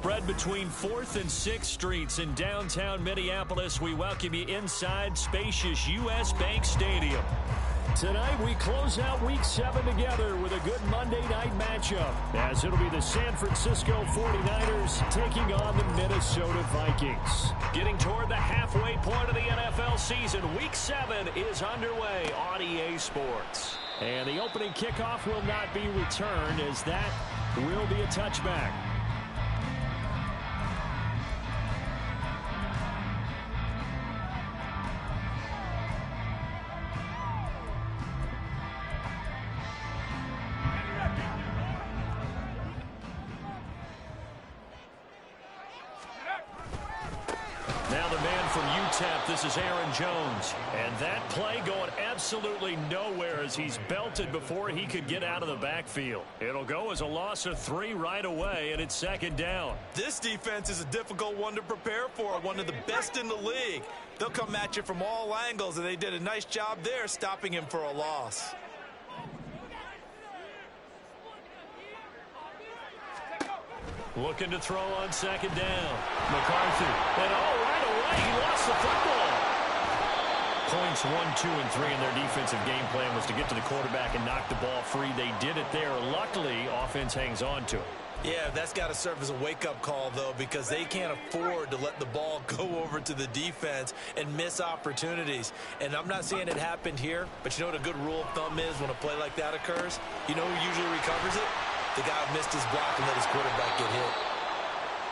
spread between 4th and 6th Streets in downtown Minneapolis. We welcome you inside spacious U.S. Bank Stadium. Tonight, we close out Week 7 together with a good Monday night matchup, as it'll be the San Francisco 49ers taking on the Minnesota Vikings. Getting toward the halfway point of the NFL season, Week 7 is underway on EA Sports. And the opening kickoff will not be returned, as that will be a touchback. Now the man from UTEP, this is Aaron Jones. And that play going absolutely nowhere as he's belted before he could get out of the backfield. It'll go as a loss of 3 right away, and it's 2nd down. This defense is a difficult one to prepare for, one of the best in the league. They'll come at you from all angles, and they did a nice job there stopping him for a loss. Looking to throw on 2nd down. McCarthy. And right away, he lost the football. Points 1, 2, and 3 in their defensive game plan was to get to the quarterback and knock the ball free. They did it there. Luckily, offense hangs on to it. Yeah, that's got to serve as a wake-up call, though, because they can't afford to let the ball go over to the defense and miss opportunities. And I'm not saying it happened here, but you know what a good rule of thumb is when a play like that occurs? You know who usually recovers it? The guy who missed his block and let his quarterback get hit.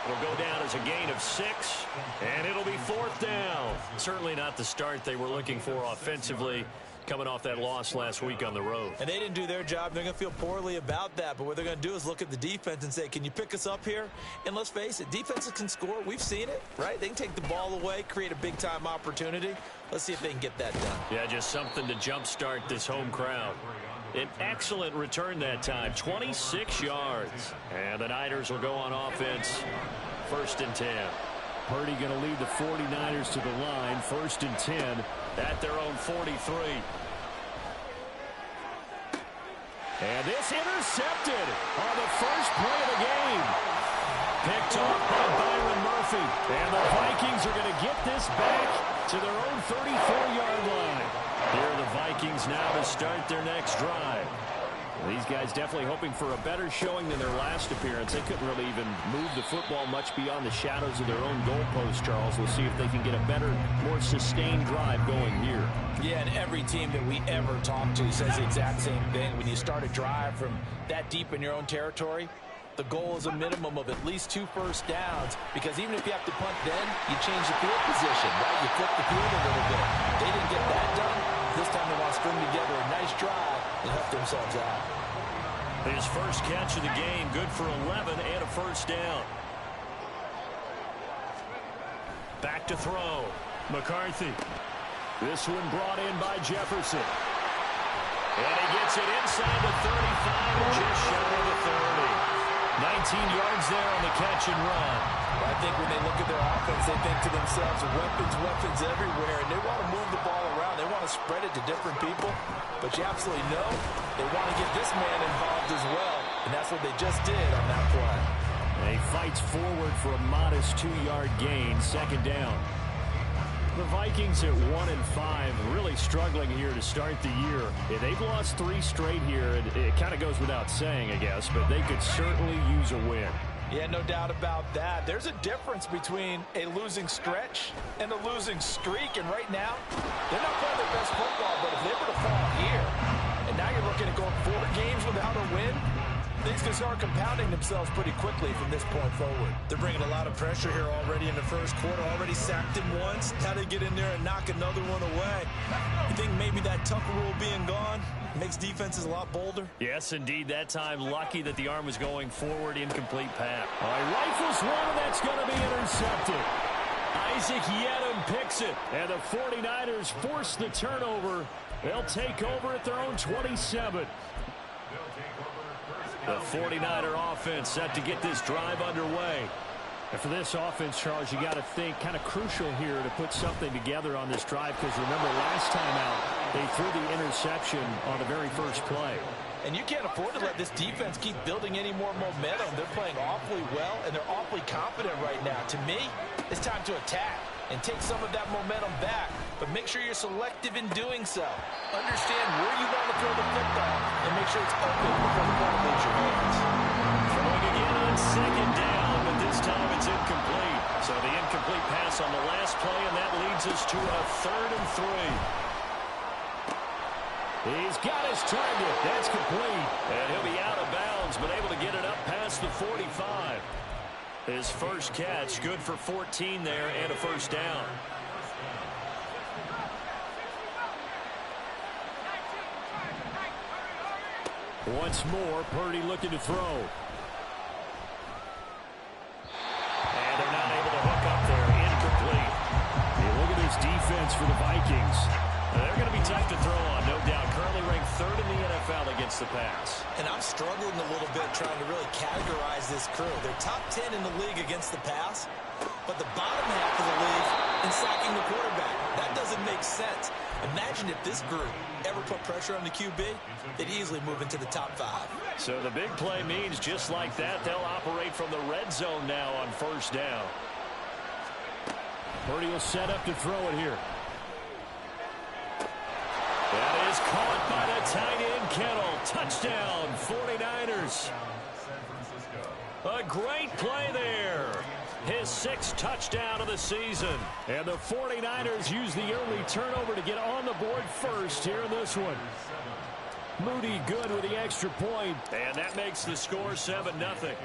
It'll go down as a gain of 6, and it'll be 4th down. Certainly not the start they were looking for offensively, coming off that loss last week on the road. And they didn't do their job. They're going to feel poorly about that. But what they're going to do is look at the defense and say, can you pick us up here? And let's face it, defenses can score. We've seen it, right? They can take the ball away, create a big-time opportunity. Let's see if they can get that done. Yeah, just something to jumpstart this home crowd. An excellent return that time, 26 yards. And the Niners will go on offense, 1st and 10. Purdy going to lead the 49ers to the line, 1st and 10 at their own 43. And this intercepted on the first play of the game. Picked off by Byron Murphy. And the Vikings are going to get this back to their own 34-yard line. Here are the Vikings now to start their next drive. These guys definitely hoping for a better showing than their last appearance. They couldn't really even move the football much beyond the shadows of their own goalpost, Charles. We'll see if they can get a better, more sustained drive going here. Yeah, and every team that we ever talk to says the exact same thing. When you start a drive from that deep in your own territory, the goal is a minimum of at least 2 first downs, because even if you have to punt then, you change the field position, right? You flip the field a little bit. They didn't get that done. This time they want to string together a nice drive and help themselves out. His first catch of the game, good for 11 and a 1st down. Back to throw. McCarthy. This one brought in by Jefferson. And he gets it inside the 35 and just shy of the 30. 19 yards there on the catch and run. I think when they look at their offense, they think to themselves, weapons everywhere, and they want to move the ball around. They want to spread it to different people, but you absolutely know they want to get this man involved as well, and that's what they just did on that play. He fights forward for a modest 2-yard gain, 2nd down. The Vikings at 1-5, really struggling here to start the year. They've lost 3 straight here. It kind of goes without saying, I guess, but they could certainly use a win. Yeah, no doubt about that. There's a difference between a losing stretch and a losing streak, and right now, they're not playing their best football, but if they were to fall here, and now you're looking at going 4 games without a win, things can start compounding themselves pretty quickly from this point forward. They're bringing a lot of pressure here already in the first quarter. Already sacked him once. Now they get in there and knock another one away. You think maybe that Tucker rule being gone makes defenses a lot bolder? Yes, indeed. That time, lucky that the arm was going forward. Incomplete pass. Rifles one, and that's going to be intercepted. Isaac Yiadom picks it, and the 49ers force the turnover. They'll take over at their own 27. The 49er offense set to get this drive underway. And for this offense, Charles, you got to think kind of crucial here to put something together on this drive, because remember last time out, they threw the interception on the very first play. And you can't afford to let this defense keep building any more momentum. They're playing awfully well, and they're awfully confident right now. To me, it's time to attack and take some of that momentum back. But make sure you're selective in doing so. Understand where you want to throw the football, and make sure it's open before the ball leaves your hands. Throwing again on second down, but this time it's incomplete. So the incomplete pass on the last play, and that leads us to a 3rd and 3. He's got his target. That's complete. And he'll be out of bounds, but able to get it up past the 45. His first catch, good for 14 there and a first down. Once more, Purdy looking to throw. And they're not able to hook up there. Incomplete. Hey, look at this defense for the Vikings. They're going to be tough to throw on, no doubt. Currently ranked 3rd in the NFL against the pass. And I'm struggling a little bit trying to really categorize this crew. They're top 10 in the league against the pass, but the bottom half of the league in sacking the quarterback. That doesn't make sense. Imagine if this group ever put pressure on the QB, they'd easily move into the top 5. So the big play means just like that, they'll operate from the red zone now on first down. Purdy will set up to throw it here. That is caught by the tight end, Kittle. Touchdown, 49ers. A great play there. His 6th touchdown of the season. And the 49ers use the early turnover to get on the board first here in this one. Moody good with the extra point. And that makes the score 7-0.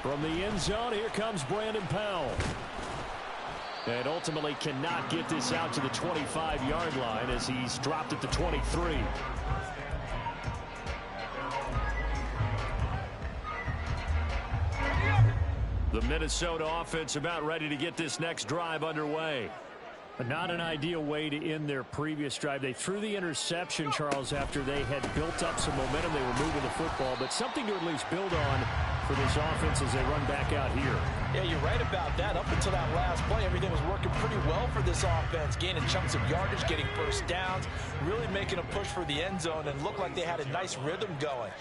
From the end zone, here comes Brandon Powell. And ultimately cannot get this out to the 25-yard line as he's dropped at the 23. The Minnesota offense about ready to get this next drive underway. But not an ideal way to end their previous drive. They threw the interception, Charles, after they had built up some momentum. They were moving the football, but something to at least build on for this offense as they run back out here. Yeah, you're right about that. Up until that last play, everything was working pretty well for this offense, gaining chunks of yardage, getting first downs, really making a push for the end zone, and looked like they had a nice rhythm going.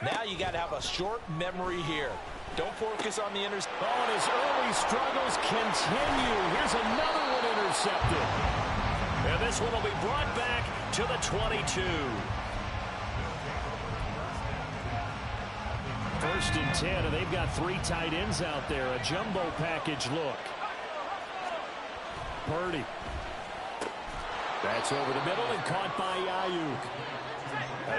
Now you got to have a short memory here. Don't focus on the interception. Oh, and his early struggles continue. Here's another one intercepted. And this one will be brought back to the 22. 1st and 10, and they've got 3 tight ends out there. A jumbo package look. Purdy. That's over the middle and caught by Ayuk.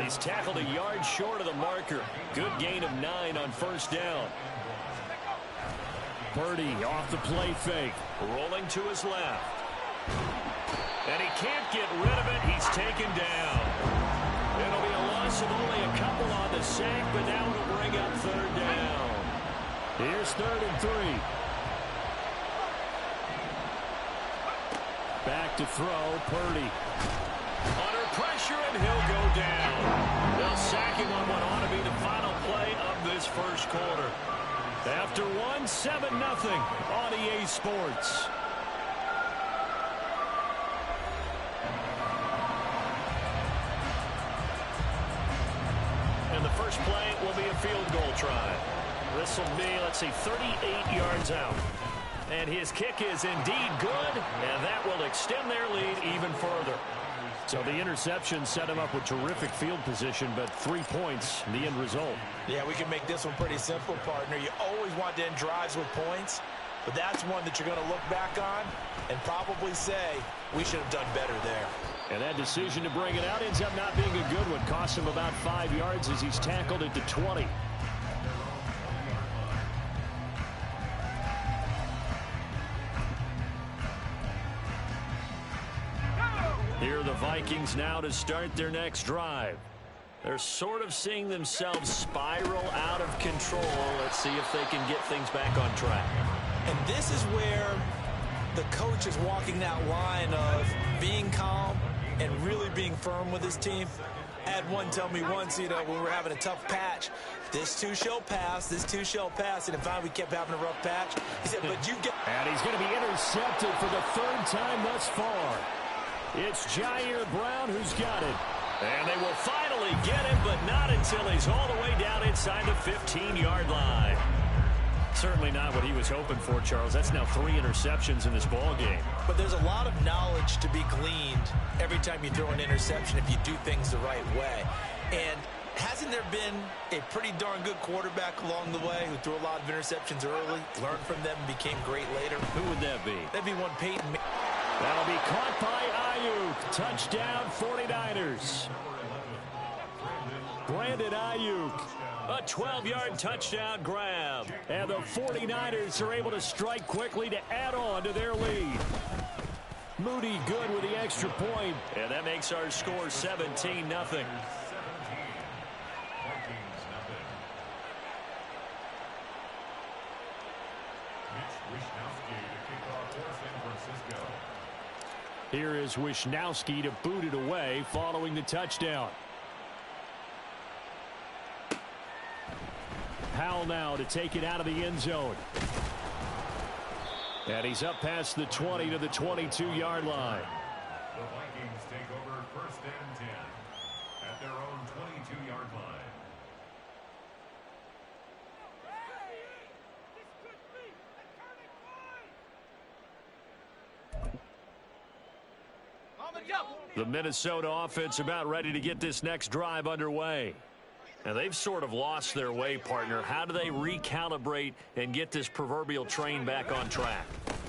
He's tackled a yard short of the marker. Good gain of 9 on first down. Purdy off the play fake. Rolling to his left. And he can't get rid of it. He's taken down. It'll be a loss of only a couple on the sack, but now it'll bring up 3rd down. Here's 3rd and 3. Back to throw, Purdy. Under pressure, and he'll go down. They'll sack him on what ought to be the final play of this first quarter. After 7-0 on EA Sports. And the first play will be a field goal try. This will be, 38 yards out. And his kick is indeed good, and that will extend their lead even further. So the interception set him up with terrific field position, but 3 points, the end result. Yeah, we can make this one pretty simple, partner. You always want to end drives with points, but that's one that you're going to look back on and probably say, we should have done better there. And that decision to bring it out ends up not being a good one. Cost him about 5 yards as he's tackled at the 20. Here are the Vikings now to start their next drive. They're sort of seeing themselves spiral out of control. Let's see if they can get things back on track. And this is where the coach is walking that line of being calm and really being firm with his team. I had one tell me once, when we were having a tough patch, this too shall pass, this too shall pass. And in fact, we kept having a rough patch. He said, but you get... And he's going to be intercepted for the 3rd time thus far. It's Jair Brown who's got it. And they will finally get him, but not until he's all the way down inside the 15-yard line. Certainly not what he was hoping for, Charles. That's now 3 interceptions in this ball game. But there's a lot of knowledge to be gleaned every time you throw an interception if you do things the right way. And hasn't there been a pretty darn good quarterback along the way who threw a lot of interceptions early, learned from them, and became great later? Who would that be? That'd be one Peyton. That'll be caught by Ayuk. Touchdown, 49ers. Brandon Ayuk. A 12-yard touchdown grab. And the 49ers are able to strike quickly to add on to their lead. Moody good with the extra point. And that makes our score 17-0. Here is Wishnowsky to boot it away following the touchdown. Powell now to take it out of the end zone. And he's up past the 20 to the 22-yard line. The Vikings take over 1st and 10 at their own 22-yard line. The Minnesota offense about ready to get this next drive underway. Now, they've sort of lost their way, partner. How do they recalibrate and get this proverbial train back on track?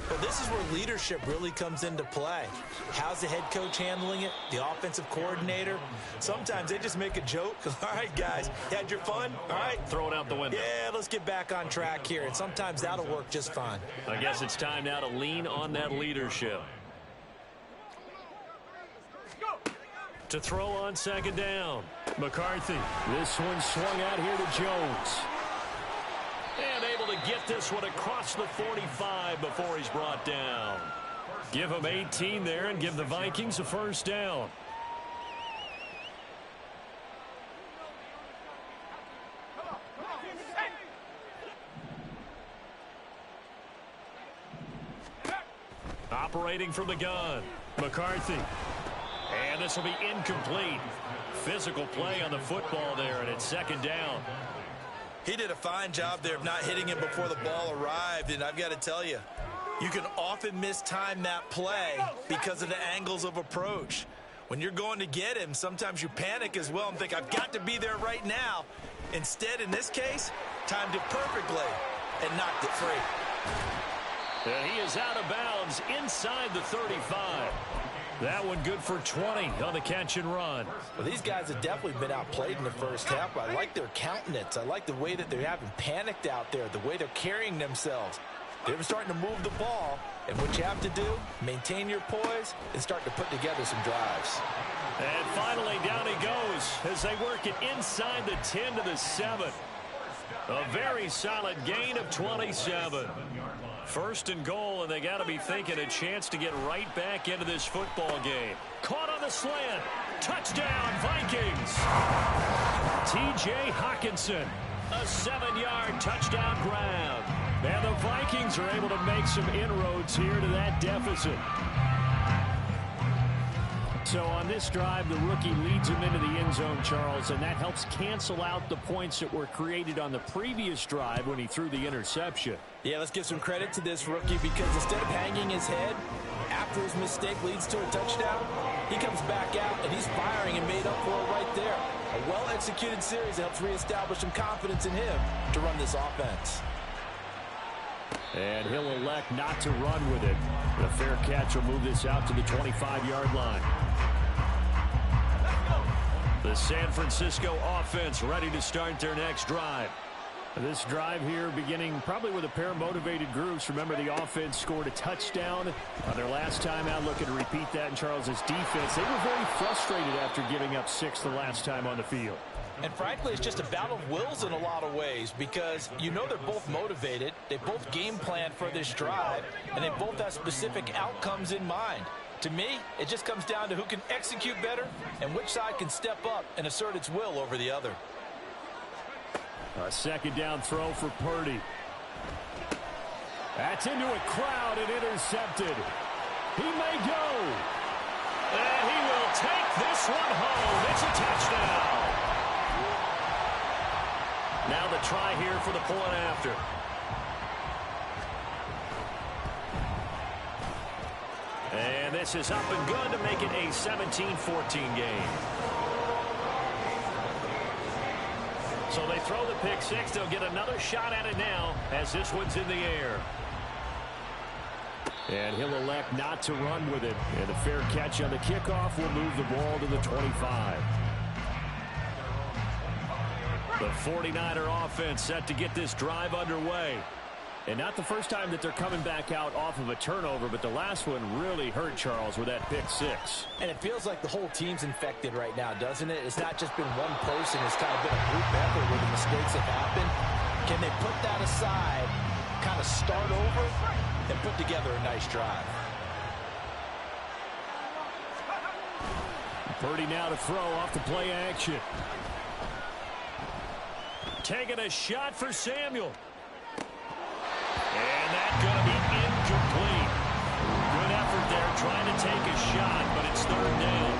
Well, this is where leadership really comes into play. How's the head coach handling it? The offensive coordinator? Sometimes they just make a joke. All right, guys, you had your fun? All right. Throw it out the window. Yeah, let's get back on track here. And sometimes that'll work just fine. I guess it's time now to lean on that leadership. To throw on 2nd down. McCarthy. This one swung out here to Jones. And able to get this one across the 45 before he's brought down. Give him 18 there and give the Vikings a 1st down. Operating from the gun. McCarthy. And this will be incomplete. Physical play on the football there, and it's 2nd down. He did a fine job there of not hitting him before the ball arrived, and I've got to tell you, you can often mistime that play because of the angles of approach. When you're going to get him, sometimes you panic as well and think, I've got to be there right now. Instead, in this case, timed it perfectly and knocked it free. And he is out of bounds inside the 35. That one good for 20 on the catch and run. Well, these guys have definitely been outplayed in the first half. I like their countenance. I like the way that they haven't panicked out there, the way they're carrying themselves. They're starting to move the ball, and what you have to do, maintain your poise and start to put together some drives. And finally, down he goes as they work it inside the 10 to the 7. A very solid gain of 27. 1st and goal, and they got to be thinking a chance to get right back into this football game. Caught on the slant. Touchdown, Vikings. T.J. Hockenson. A 7-yard touchdown grab. And the Vikings are able to make some inroads here to that deficit. So on this drive, the rookie leads him into the end zone, Charles, and that helps cancel out the points that were created on the previous drive when he threw the interception. Yeah, let's give some credit to this rookie because instead of hanging his head after his mistake leads to a touchdown, he comes back out and he's firing and made up for it right there. A well-executed series helps reestablish some confidence in him to run this offense. And he'll elect not to run with it. The fair catch will move this out to the 25-yard line. The San Francisco offense ready to start their next drive. This drive here beginning probably with a pair of motivated groups. Remember, the offense scored a touchdown on their last time out. Looking to repeat that in Charles's defense. They were very frustrated after giving up 6 the last time on the field. And frankly, it's just a battle of wills in a lot of ways because you know they're both motivated. They both game plan for this drive, and they both have specific outcomes in mind. To me, it just comes down to who can execute better and which side can step up and assert its will over the other. A 2nd down throw for Purdy. That's into a crowd and intercepted. He may go. And he will take this one home. It's a touchdown. Now the try here for the point after. And this is up and good to make it a 17-14 game. So they throw the pick six. They'll get another shot at it now as this one's in the air. And he'll elect not to run with it. And a fair catch on the kickoff will move the ball to the 25. The 49er offense set to get this drive underway. And not the first time that they're coming back out off of a turnover, but the last one really hurt Charles with that pick six. And it feels like the whole team's infected right now, doesn't it? It's not just been one person. It's kind of been a group effort where the mistakes have happened. Can they put that aside, kind of start over, and put together a nice drive? Purdy now to throw off the play action. Taking a shot for Samuel. And that's going to be incomplete. Good effort there trying to take a shot, but it's third down.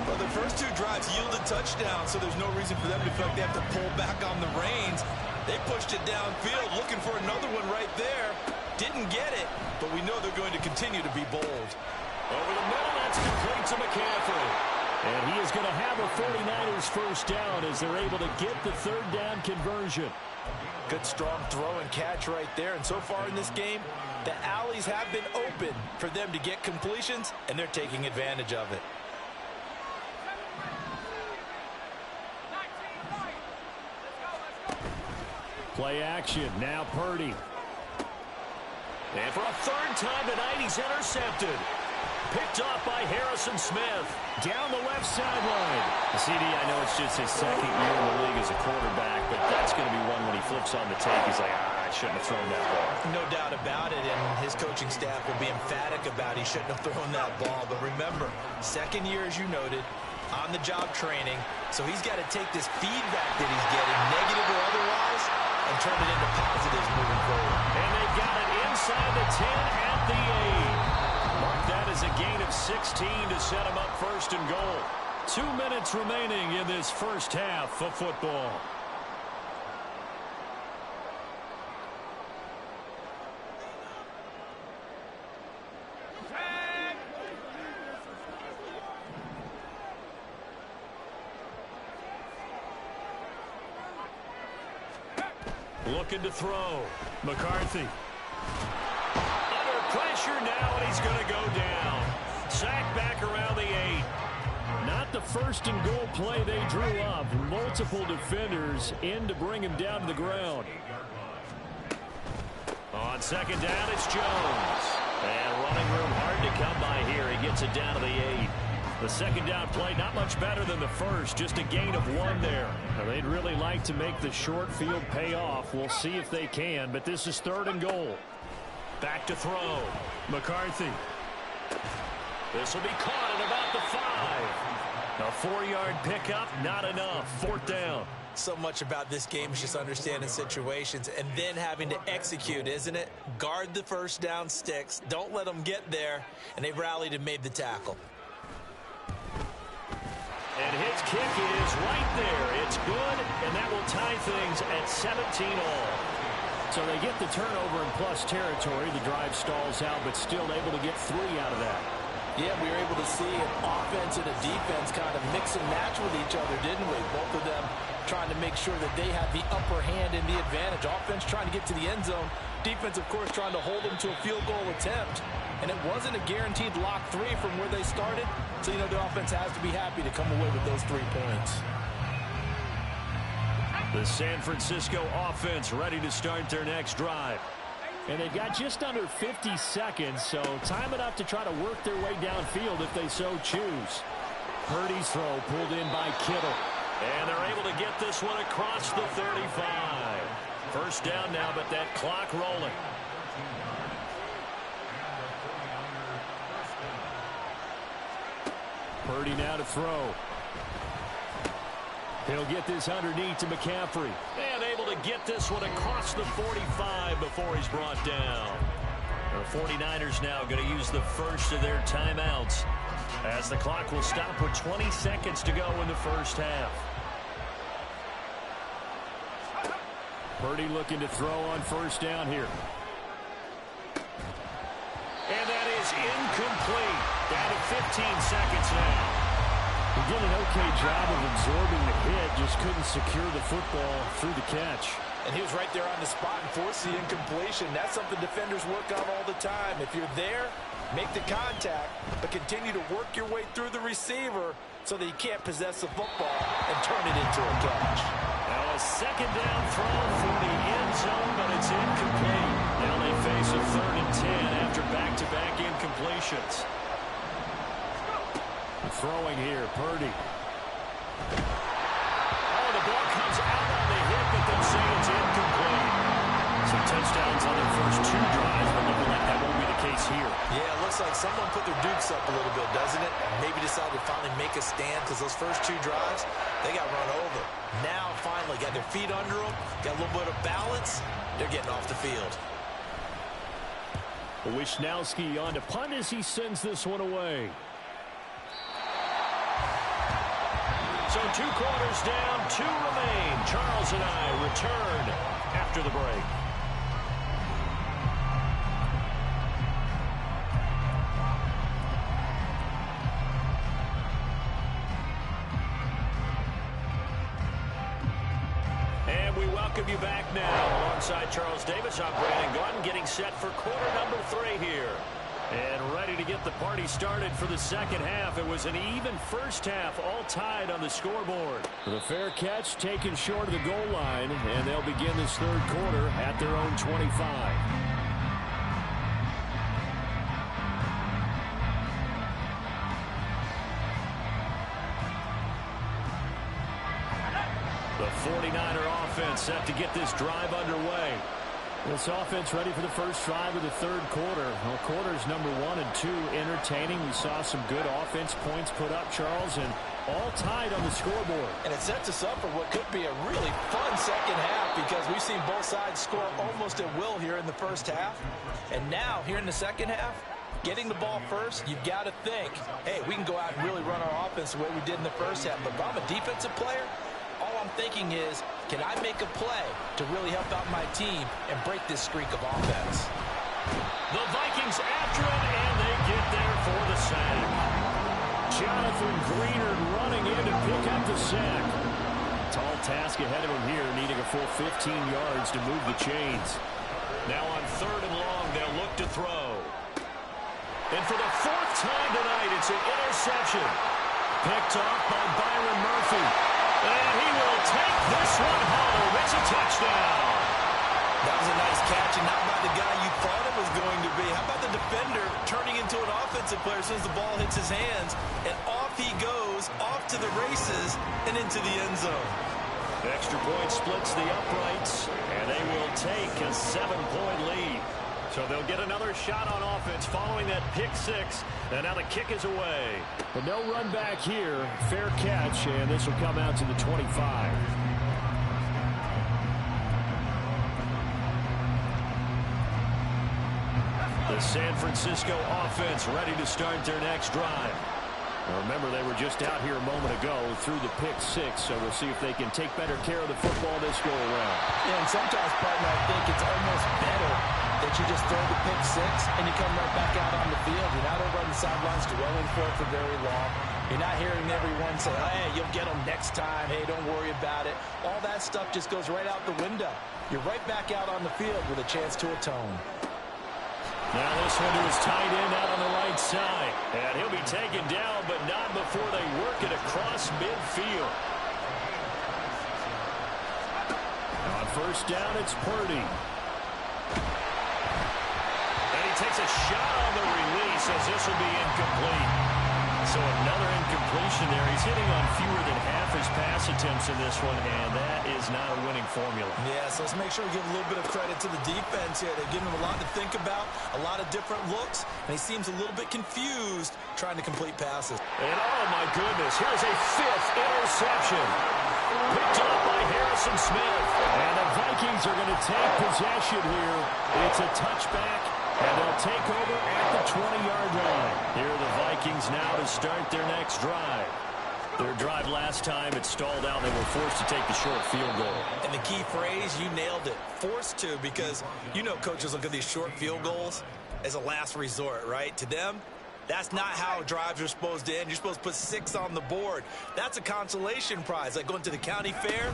Well, the first two drives yielded touchdowns, so there's no reason for them to feel like they have to pull back on the reins. They pushed it downfield, looking for another one right there. Didn't get it, but we know they're going to continue to be bold. Over the middle, that's complete to McCaffrey. And he is going to have a 49ers first down as they're able to get the third down conversion. Good strong throw and catch right there. And so far in this game, the alleys have been open for them to get completions, and they're taking advantage of it. Play action. Now Purdy. And for a third time tonight, he's intercepted. Picked off by Harrison Smith. Down the left sideline. CD, I know it's just his second year in the league as a quarterback, but that's going to be one when he flips on the tape. He's like, I shouldn't have thrown that ball. No doubt about it, and his coaching staff will be emphatic about he shouldn't have thrown that ball. But remember, second year, as you noted, on-the-job training, so he's got to take this feedback that he's getting, negative or otherwise, and turn it into positives moving forward. And they got it inside the 10 at the 8. Mark that as a gain of 16 to set him up first and goal. 2 minutes remaining in this first half of football. Looking to throw. McCarthy. Under pressure now, and he's going to go down. Sacked back around the 8. Not the first and goal play they drew up. Multiple defenders in to bring him down to the ground. On second down, it's Jones. And running room hard to come by here. He gets it down to the 8. The second down play not much better than the first. Just a gain of 1 there. Now, they'd really like to make the short field pay off. We'll see if they can, but this is third and goal. Back to throw. McCarthy. This will be caught at about the 5. A 4-yard pickup, not enough. Fourth down. So much about this game is just understanding situations and then having to execute, isn't it? Guard the first down sticks. Don't let them get there. And they rallied and made the tackle. And his kick is right there. It's good, and that will tie things at 17 all. So they get the turnover in plus territory. The drive stalls out, but still able to get 3 out of that. Yeah, we were able to see an offense and a defense kind of mix and match with each other, didn't we? Both of them trying to make sure that they have the upper hand and the advantage. Offense trying to get to the end zone. Defense, of course, trying to hold them to a field goal attempt. And it wasn't a guaranteed lock 3 from where they started. So, the offense has to be happy to come away with those 3 points. The San Francisco offense ready to start their next drive. And they've got just under 50 seconds, so time enough to try to work their way downfield if they so choose. Purdy's throw pulled in by Kittle. And they're able to get this one across the 35. First down now, but that clock rolling. Purdy now to throw. He'll get this underneath to McCaffrey. And able to get this one across the 45 before he's brought down. The 49ers now going to use the first of their timeouts. As the clock will stop with 20 seconds to go in the first half. Purdy looking to throw on first down here. And that is incomplete. Down to 15 seconds now. He did an okay job of absorbing the hit, just couldn't secure the football through the catch. And he was right there on the spot and forced the incompletion. That's something defenders work on all the time. If you're there, make the contact, but continue to work your way through the receiver so that you can't possess the football and turn it into a catch. Now a second down throw for the end zone, but it's incomplete. Now they face a 3rd and 10 after back-to-back incompletions. Throwing here, Purdy. Oh, the ball comes out on the hit, but they'll say it's incomplete. Some touchdowns on their first 2 drives, but looking like that won't be the case here. Yeah, it looks like someone put their dukes up a little bit, doesn't it? Maybe decided to finally make a stand because those first 2 drives, they got run over. Now, finally, got their feet under them, got a little bit of balance. They're getting off the field. Wishnowski on to punt as he sends this one away. So 2 quarters down, 2 remain. Charles and I return after the break. And we welcome you back now. Alongside Charles Davis, I'm Brandon Gaudin, getting set for quarter number 3 here. And ready to get the party started for the second half. It was an even first half, all tied on the scoreboard. The fair catch taken short of the goal line, and they'll begin this 3rd quarter at their own 25. The 49er offense set to get this drive underway. This offense ready for the first drive of the 3rd quarter. Well, quarters number 1 and 2 entertaining. We saw some good offense points put up, Charles, and all tied on the scoreboard. And it sets us up for what could be a really fun second half because we've seen both sides score almost at will here in the first half. And now, here in the second half, getting the ball first, you've got to think, hey, we can go out and really run our offense the way we did in the first half. But if I'm a defensive player, all I'm thinking is, can I make a play to really help out my team and break this streak of offense? The Vikings after it, and they get there for the sack. Jonathan Greenard running in to pick up the sack. Tall task ahead of him here, needing a full 15 yards to move the chains. Now on 3rd and long, they'll look to throw. And for the 4th time tonight, it's an interception. Picked off by Byron Murphy. And he will take this one home. It's a touchdown. That was a nice catch, and not by the guy you thought it was going to be. How about the defender turning into an offensive player as soon as the ball hits his hands, and off he goes, off to the races, and into the end zone. The extra point splits the uprights, and they will take a 7-point lead. So they'll get another shot on offense following that pick 6. And now the kick is away. But no run back here. Fair catch, and this will come out to the 25. The San Francisco offense ready to start their next drive. Now remember, they were just out here a moment ago through the pick 6, so we'll see if they can take better care of the football this go around. Yeah, and sometimes, partner, I think it's almost better that you just throw the pick 6 and you come right back out on the field. You're not over on the sidelines dwelling for it for very long. You're not hearing everyone say, hey, you'll get them next time. Hey, don't worry about it. All that stuff just goes right out the window. You're right back out on the field with a chance to atone. Now this one to his tight end out on the right side. And he'll be taken down, but not before they work it across midfield. Now on first down, it's Purdy. And he takes a shot on the release as this will be incomplete. So another incompletion there. He's hitting on fewer than half his pass attempts in this one, and that is not a winning formula. Yeah, so let's make sure we give a little bit of credit to the defense here. They're giving him a lot to think about, a lot of different looks, and he seems a little bit confused trying to complete passes. And oh my goodness, here's a 5th interception. Picked up by Harrison Smith. And the Vikings are going to take possession here. It's a touchback And they'll take over at the 20-yard line. Here are the Vikings now to start their next drive. Their drive last time, it stalled out. They were forced to take the short field goal. And the key phrase, you nailed it, forced to, because you know coaches look at these short field goals as a last resort, right? To them, that's not how drives are supposed to end. You're supposed to put 6 on the board. That's a consolation prize. Like going to the county fair,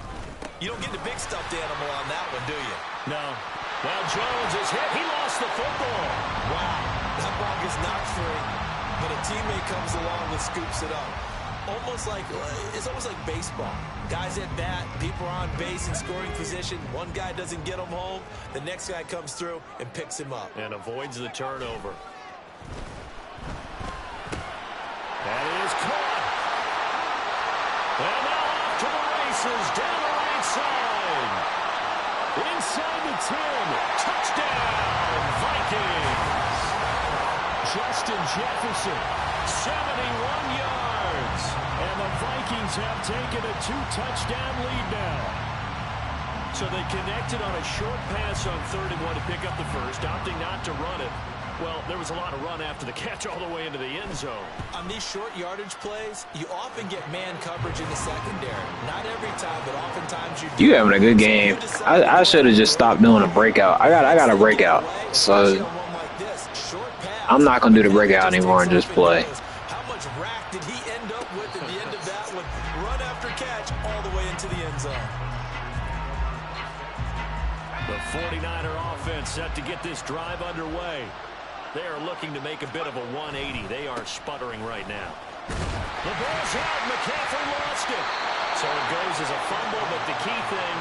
you don't get the big stuffed animal on that one, do you? No. Well, Jones is hit. He lost the football. Wow, that ball gets knocked free, but a teammate comes along and scoops it up. It's almost like baseball. Guys at bat, people are on base in scoring position. One guy doesn't get him home. The next guy comes through and picks him up. And avoids the turnover. That is caught. And now off to the races, down the right side. Inside the 10. Touchdown, Vikings. Justin Jefferson, 71 yards. And the Vikings have taken a 2-touchdown lead now. So they connected on a short pass on 3rd and 1 to pick up the first, opting not to run it. Well, there was a lot of run after the catch all the way into the end zone. On these short yardage plays, you often get man coverage in the secondary. Not every time, but oftentimes you do. You having a good game. I should have just stopped doing a breakout. I got a breakout. So I'm not going to do the breakout anymore and just play. How much rack did he end up with at the end of that one? Run after catch all the way into the end zone. The 49er offense set to get this drive underway. They are looking to make a bit of a 180. They are sputtering right now. The ball's out. McCaffrey lost it. So it goes as a fumble, but the key thing,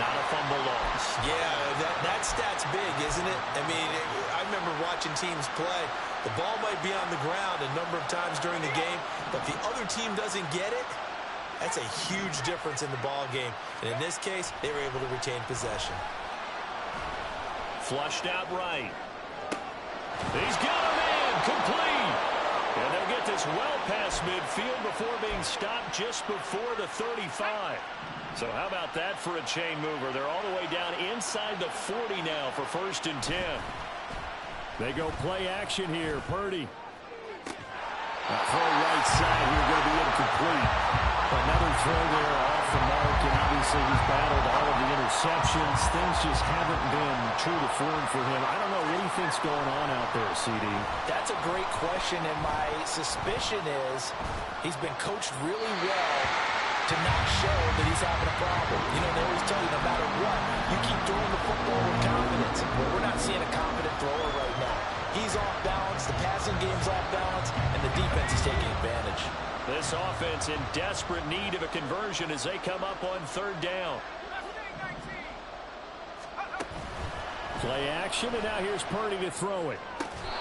not a fumble loss. Yeah, that stat's big, isn't it? I mean, I remember watching teams play. The ball might be on the ground a number of times during the game, but the other team doesn't get it. That's a huge difference in the ball game. And in this case, they were able to retain possession. Flushed out right. He's got a man complete. And they'll get this well past midfield before being stopped just before the 35. So how about that for a chain mover? They're all the way down inside the 40 now for 1st and 10. They go play action here. Purdy. A throw right side here going to be incomplete. Another throw there off the mark, and obviously he's battled all of the interceptions. Things just haven't been true to form for him. I don't know what he thinks going on out there, CD. That's a great question, and my suspicion is he's been coached really well to not show that he's having a problem. You know, they always tell you no matter what, you keep throwing the football with confidence. Well, we're not seeing a confident thrower right now. He's off balance, the passing game's off balance, and the defense is taking advantage. This offense in desperate need of a conversion as they come up on 3rd down. Play action, and now here's Purdy to throw it.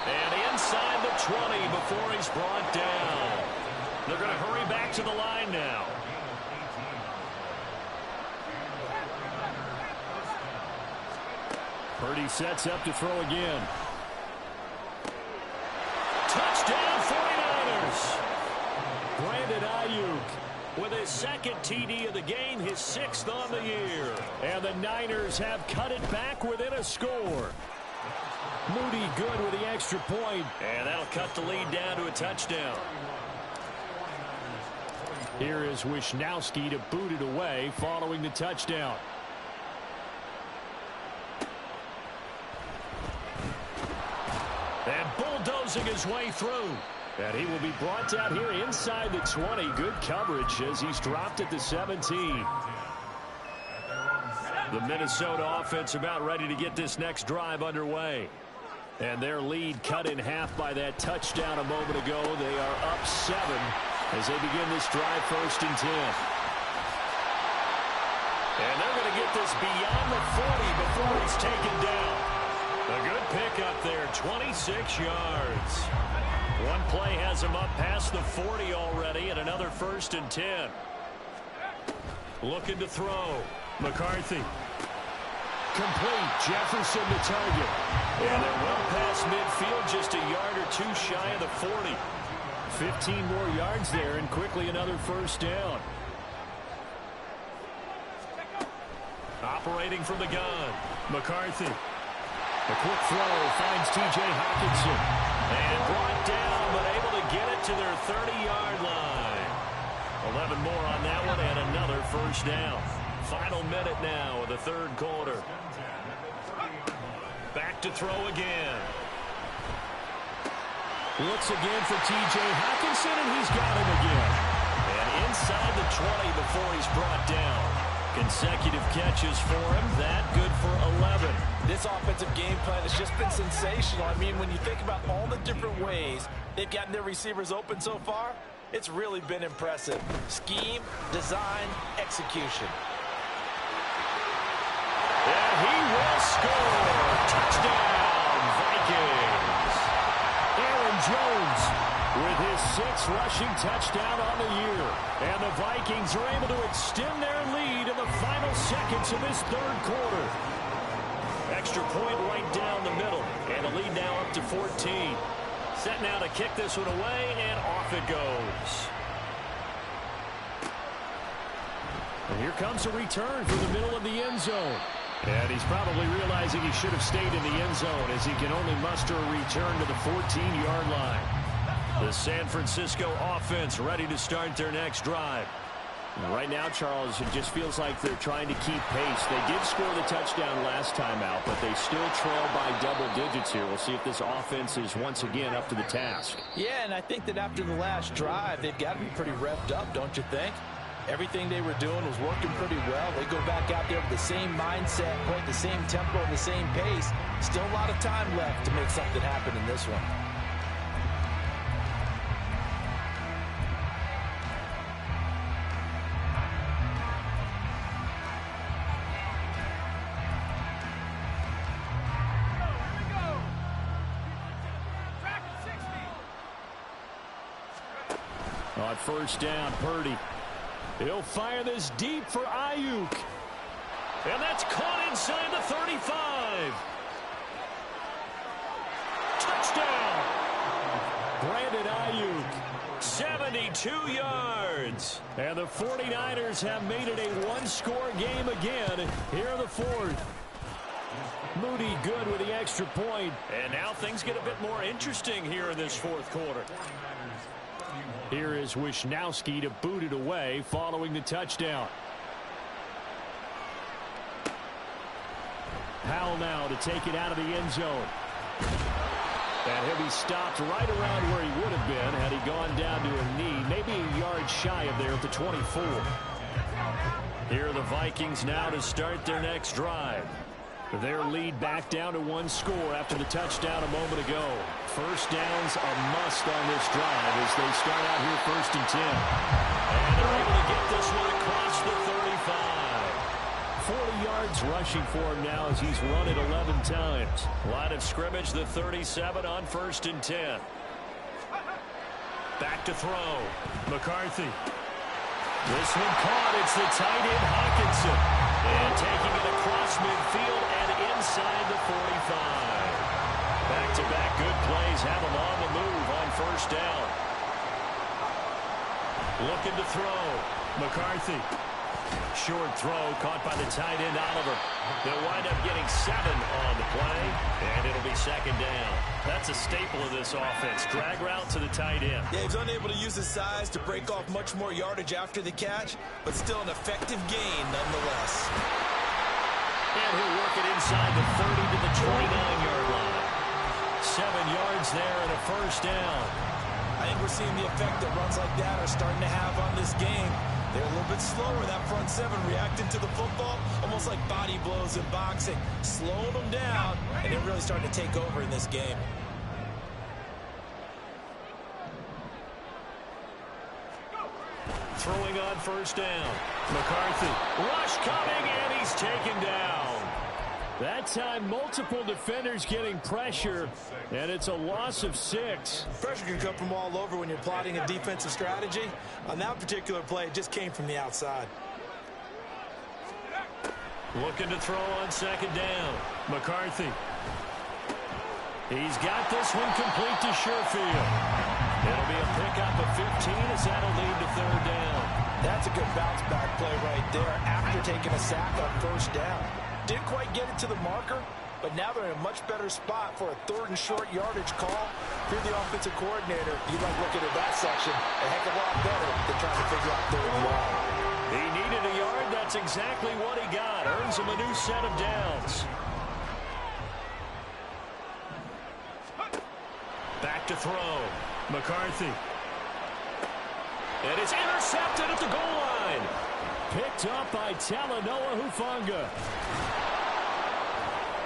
And inside the 20 before he's brought down. They're going to hurry back to the line now. Purdy sets up to throw again. Touchdown 49ers. Brandon Ayuk with his 2nd TD of the game, his 6th on the year. And the Niners have cut it back within a score. Moody good with the extra point. And that'll cut the lead down to a touchdown. Here is Wisnowski to boot it away following the touchdown. And bulldozing his way through. And he will be brought down here inside the 20. Good coverage as he's dropped at the 17. The Minnesota offense about ready to get this next drive underway. And their lead cut in half by that touchdown a moment ago. They are up 7 as they begin this drive 1st and 10. And they're going to get this beyond the 40 before he's taken down. A good pickup there, 26 yards. One play has him up past the 40 already, and another 1st and 10. Looking to throw. McCarthy. Complete. Jefferson to target. And they're well past midfield, just a yard or two shy of the 40. 15 more yards there, and quickly another 1st down. Operating from the gun. McCarthy. A quick throw finds T.J. Hockenson. And brought down, but able to get it to their 30-yard line. 11 more on that one, and another first down. Final minute now of the third quarter. Back to throw again. Looks again for T.J. Hockenson, and he's got him again. And inside the 20 before he's brought down. Consecutive catches for him. That good for 11. This offensive game plan has just been sensational. I mean, when you think about all the different ways they've gotten their receivers open so far, it's really been impressive. Scheme, design, execution. And he will score. Touchdown, Vikings. Aaron Jones with his 6th rushing touchdown on the year. And the Vikings are able to extend their lead in the final seconds of this third quarter. Extra point right down the middle. And the lead now up to 14. Set now to kick this one away, and off it goes. And here comes a return from the middle of the end zone. And he's probably realizing he should have stayed in the end zone as he can only muster a return to the 14-yard line. The San Francisco offense ready to start their next drive. Right now, Charles, it just feels like they're trying to keep pace. They did score the touchdown last time out, but they still trail by double digits here. We'll see if this offense is once again up to the task. Yeah, and I think that after the last drive, they've got to be pretty revved up, don't you think? Everything they were doing was working pretty well. They go back out there with the same mindset, playing the same tempo, the same pace. Still a lot of time left to make something happen in this one. On first down, Purdy. He'll fire this deep for Ayuk. And that's caught inside the 35. Touchdown. Brandon Ayuk, 72 yards. And the 49ers have made it a one-score game again here in the fourth. Moody good with the extra point. And now things get a bit more interesting here in this fourth quarter. Here is Wisnowski to boot it away following the touchdown. Howell now to take it out of the end zone. And he'll be stopped right around where he would have been had he gone down to a knee, maybe a yard shy of there at the 24. Here are the Vikings now to start their next drive. Their lead back down to one score after the touchdown a moment ago. First down's a must on this drive as they start out here 1st and 10. And they're able to get this one across the 35. 40 yards rushing for him now as he's run it 11 times. Line of scrimmage, the 37 on 1st and 10. Back to throw. McCarthy. This one caught. It's the tight end Hockenson. And taking it across midfield and inside the 45. Back-to-back good plays have him on the move on first down. Looking to throw. McCarthy. Short throw caught by the tight end Oliver. They'll wind up getting 7 on the play, and it'll be 2nd down. That's a staple of this offense. Drag route to the tight end. Yeah, he's unable to use his size to break off much more yardage after the catch, but still an effective gain nonetheless. And he'll work it inside the 30 to the 29-yard line. 7 yards there and a first down. I think we're seeing the effect that runs like that are starting to have on this game. They're a little bit slower, that front 7, reacting to the football, almost like body blows in boxing, slowing them down, and they're really starting to take over in this game. Throwing on first down. McCarthy. Rush coming, and he's taken down. That time, multiple defenders getting pressure, and it's a loss of 6. Pressure can come from all over when you're plotting a defensive strategy. On that particular play, it just came from the outside. Looking to throw on 2nd down. McCarthy. He's got this one complete to Sherfield. It'll be a pickup of 15 as that'll lead to 3rd down. That's a good bounce back play right there after taking a sack on first down. Didn't quite get it to the marker, but now they're in a much better spot for a 3rd and short yardage call. If you're the offensive coordinator, you like looking at that section a heck of a lot better than trying to figure out 3rd and long. He needed a yard. That's exactly what he got. Earns him a new set of downs. Back to throw. McCarthy. And it's intercepted at the goal line. Picked up by Talanoa Hufanga.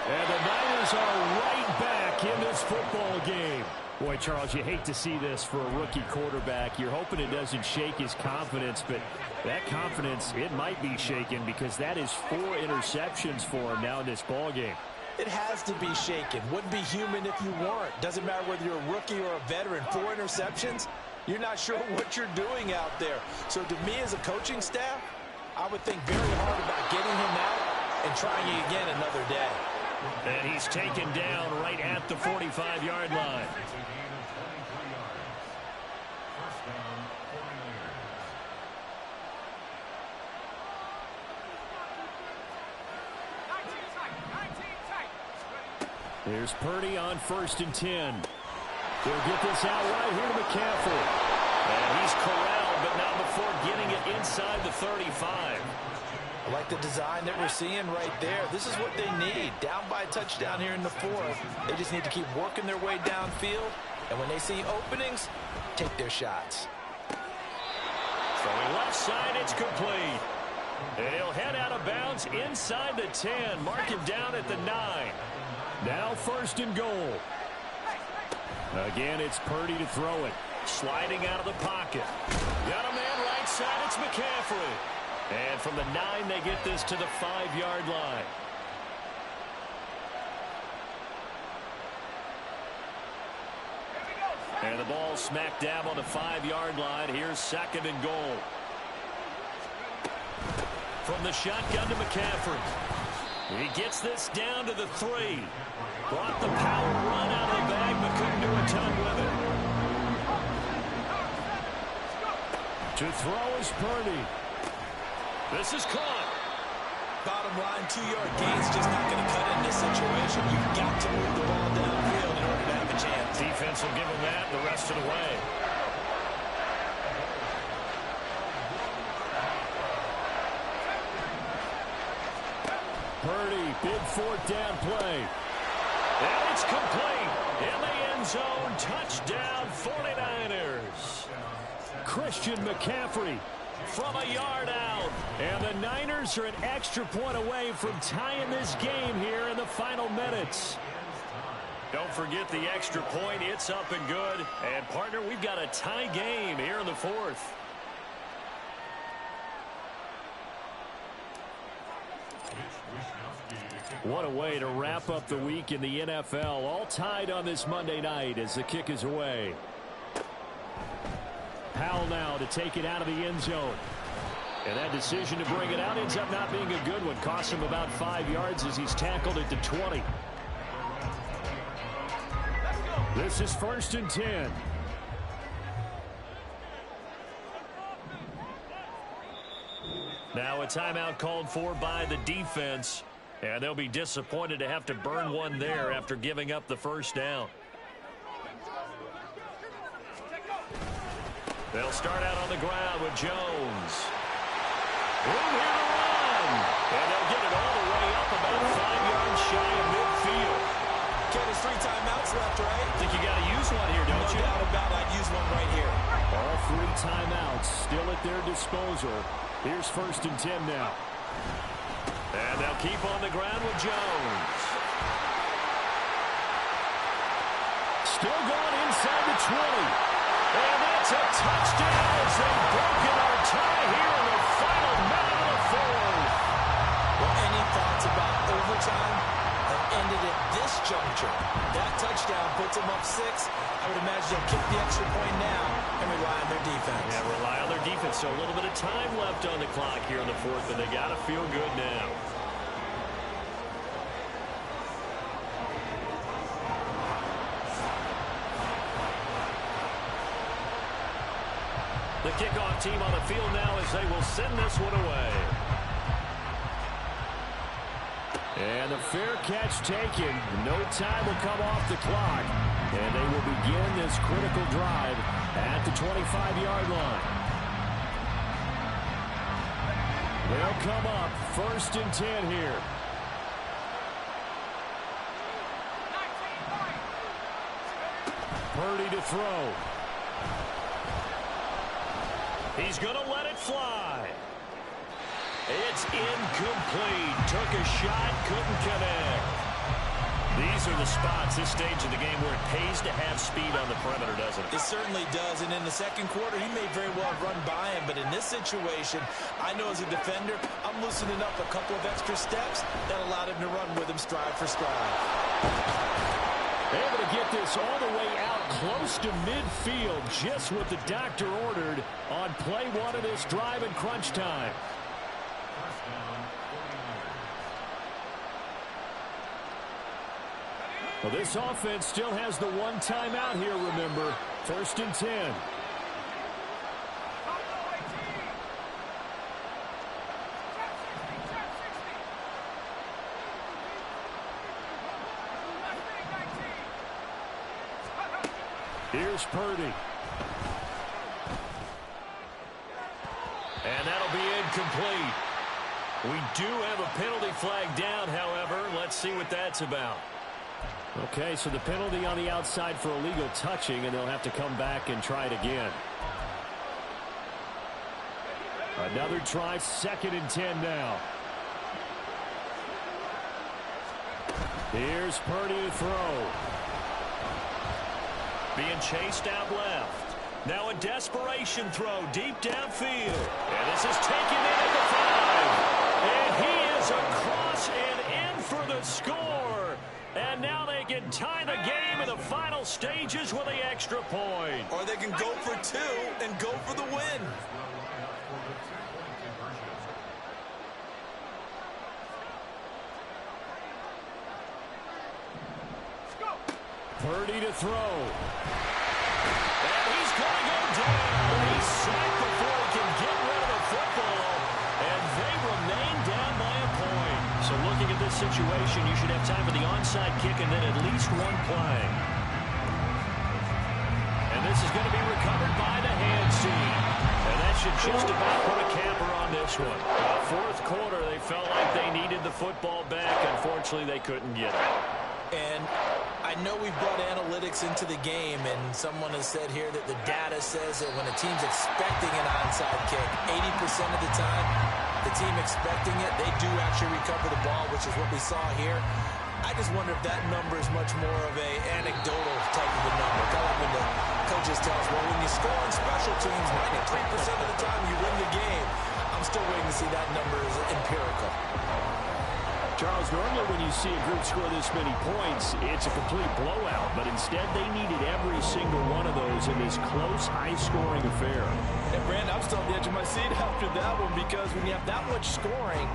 And the Niners are right back in this football game. Boy, Charles, you hate to see this for a rookie quarterback. You're hoping it doesn't shake his confidence, but that confidence, it might be shaken because that is 4 interceptions for him now in this ball game. It has to be shaken. Wouldn't be human if you weren't. Doesn't matter whether you're a rookie or a veteran. 4 interceptions, you're not sure what you're doing out there. So to me as a coaching staff, I would think very hard about getting him out and trying it again another day. And he's taken down right at the 45-yard line. Here's Purdy on 1st and 10. He'll get this out right here to McCaffrey. And he's corralled, but not before getting it inside the 35. I like the design that we're seeing right there. This is what they need. Down by a touchdown here in the 4th. They just need to keep working their way downfield. And when they see openings, take their shots. Throwing left side, it's complete. And he'll head out of bounds inside the 10. Mark him down at the 9. Now 1st and goal. Again, it's Purdy to throw it. Sliding out of the pocket. Got a man right side, it's McCaffrey. And from the 9, they get this to the 5-yard line. And the ball smack dab on the 5-yard line. Here's 2nd and goal. From the shotgun to McCaffrey. He gets this down to the 3. Brought the power run out of the bag, but couldn't do a ton with it. To throw is Purdy. This is caught. Bottom line, 2-yard gain's just not going to cut in this situation. You've got to move the ball downfield in order to have a chance. Defense will give him that the rest of the way. Purdy, big 4th down play. And it's complete. In the end zone, touchdown 49ers. Christian McCaffrey from a yard out. And the Niners are an extra point away from tying this game here in the final minutes. Don't forget the extra point. It's up and good. And, partner, we've got a tie game here in the 4th. What a way to wrap up the week in the NFL. All tied on this Monday night as the kick is away. Powell now to take it out of the end zone. And that decision to bring it out ends up not being a good one. Costs him about 5 yards as he's tackled at the 20. This is 1st and 10. Now a timeout called for by the defense. And they'll be disappointed to have to burn one there after giving up the 1st down. They'll start out on the ground with Jones. Room here to run. And they'll get it all the way up about 5 yards shy of midfield. Okay, there's 3 timeouts left, right? I think you got to use one here, don't you? No doubt about it. I'd use one right here. All 3 timeouts still at their disposal. Here's 1st and 10 now. And they'll keep on the ground with Jones. Still going inside the 20. And that's a touchdown as they've broken our tie here in the final minute of the 4th. Well, any thoughts about overtime have ended at this juncture? That touchdown puts them up 6. I would imagine they'll kick the extra point now and rely on their defense. Yeah, rely on their defense. So a little bit of time left on the clock here in the 4th, but they got to feel good now. The kickoff team on the field now as they will send this one away. And the fair catch taken. No time will come off the clock. And they will begin this critical drive at the 25-yard line. They'll come up 1st and 10 here. Purdy to throw. He's going to let it fly. It's incomplete. Took a shot, couldn't connect. These are the spots, this stage of the game, where it pays to have speed on the perimeter, doesn't it? It certainly does, and in the second quarter, he may very well have run by him, but in this situation, I know as a defender, I'm loosening up a couple of extra steps that allowed him to run with him stride for stride. Able to get this all the way out close to midfield, just what the doctor ordered on play 1 of this drive in crunch time. Well, this offense still has the one timeout here, remember. 1st and 10. Here's Purdy. And that'll be incomplete. We do have a penalty flag down, however. Let's see what that's about. Okay, so the penalty on the outside for illegal touching, and they'll have to come back and try it again. Another try, 2nd and 10 now. Here's Purdy to throw. Being chased out left. Now a desperation throw deep downfield. And this is taken in at the 5. And he is across and in for the score. And now they can tie the game in the final stages with the extra point. Or they can go for 2 and go for the win. Purdy to throw. And he's going to go down. He's sacked before he can get rid of the football. And they remain down by a point. So looking at this situation, you should have time for the onside kick and then at least one play. And this is going to be recovered by the hands team. And that should just about put a camper on this one. 4th quarter, they felt like they needed the football back. Unfortunately, they couldn't get it. And I know we've brought analytics into the game, and someone has said here that the data says that when a team's expecting an onside kick, 80% of the time, the team expecting it, they do actually recover the ball, which is what we saw here. I just wonder if that number is much more of a anecdotal type of a number. Kind of like when the coaches tell us, well, when you score on special teams, 93% of the time you win the game. I'm still waiting to see that number is empirical. Charles, normally when you see a group score this many points, it's a complete blowout. But instead, they needed every single one of those in this close, high-scoring affair. And, Brandon, I'm still on the edge of my seat after that one because when you have that much scoring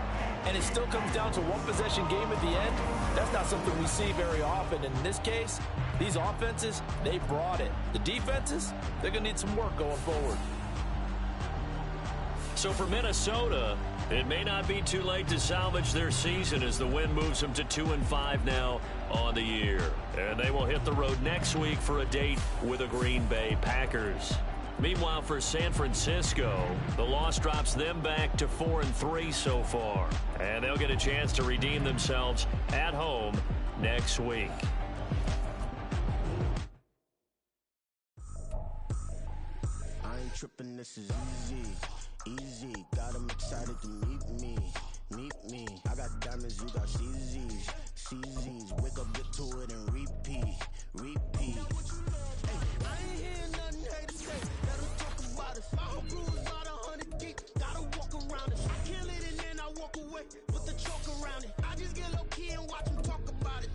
and it still comes down to one possession game at the end, that's not something we see very often. In this case, these offenses, they brought it. The defenses, they're going to need some work going forward. So for Minnesota, it may not be too late to salvage their season as the win moves them to 2-5 now on the year. And they will hit the road next week for a date with the Green Bay Packers. Meanwhile, for San Francisco, the loss drops them back to 4-3 so far. And they'll get a chance to redeem themselves at home next week. I ain't tripping, this is easy. Easy, got them excited to meet me. I got diamonds, you got CZs. Wake up, get to it, and repeat. Hey, I ain't hearing nothing haters say. Better talk about it. I'ma cruise about 100 deep. Gotta walk around it. I kill it and then I walk away with the choke around it. I just get low key and watch them talk about it.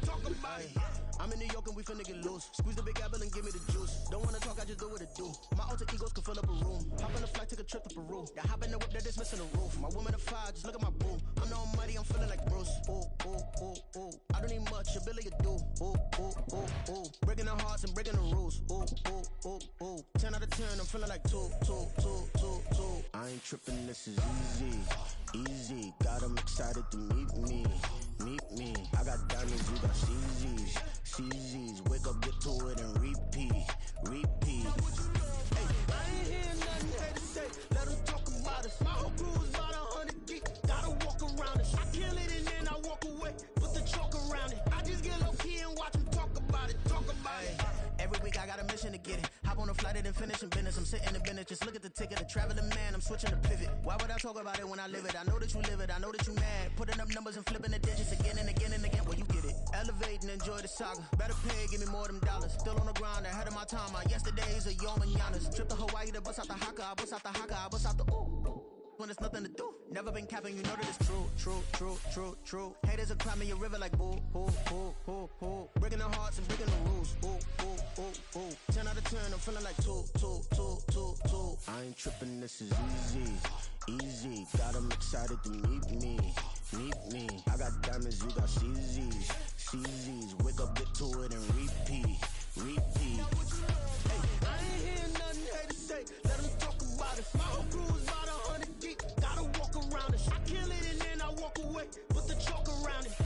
I'm in New York and we finna get loose. Squeeze the big apple and give me the juice. Don't wanna talk, I just do what it do. My alter egos can fill up a room. Hop on a flight, take a trip to Peru. Got hop in the whip, that is missing the roof. My woman a fire, just look at my boo. I'm no money, I'm feeling like Bruce. Ooh. I don't need much, ability to do. Ooh. Breaking the hearts and breaking the rules. Ooh. 10 out of 10, I'm feeling like 2. I ain't tripping, this is easy. Got them excited to meet me. meet me. I got diamonds, you got CZs. CZs, wake up, get to it and repeat. Repeat. Hey, I ain't hearing nothing hate to say. Let them talk about us. My whole crew is about 100 deep. Gotta walk around it. I kill it and then I walk away. Put the chalk around it. I just get low key and watch them talk about it. Talk about it. Every week I got a mission to get it. Hop on a flight and then finish in business. I'm sitting in business. Just look at the ticket. A traveling man. I'm switching to pivot. Why would I talk about it when I live it? I know that you live it. I know that you mad. Putting up numbers and flipping the digits again and again and again. Well, you get it. Elevate and enjoy the saga. Better pay, give me more them dollars. Still on the grind, ahead of my time. My yesterdays are yo mananas. Trip to Hawaii to bust out the haka. I bust out the haka. I bust out the ooh. When there's nothing to do. Never been capping, you know that it's true, true, true, true, true. Haters are climbing your river like boo, hoo, hoo, hoo, hoo. Breaking their hearts and breaking the rules. Ooh, ooh, ooh, ooh. 10 out of 10, I'm feeling like 2, 2, 2, 2, 2. I ain't tripping, this is easy, easy. Got them excited to meet me, meet me. I got diamonds, you got CZs, CZs. Wake up, get to it and repeat, repeat. Hey, I ain't hearing nothing hate to say. Let them talk about it. My whole crew is about 100 deep. Gotta walk around it. I kill it and then I walk away. Put the chalk around it.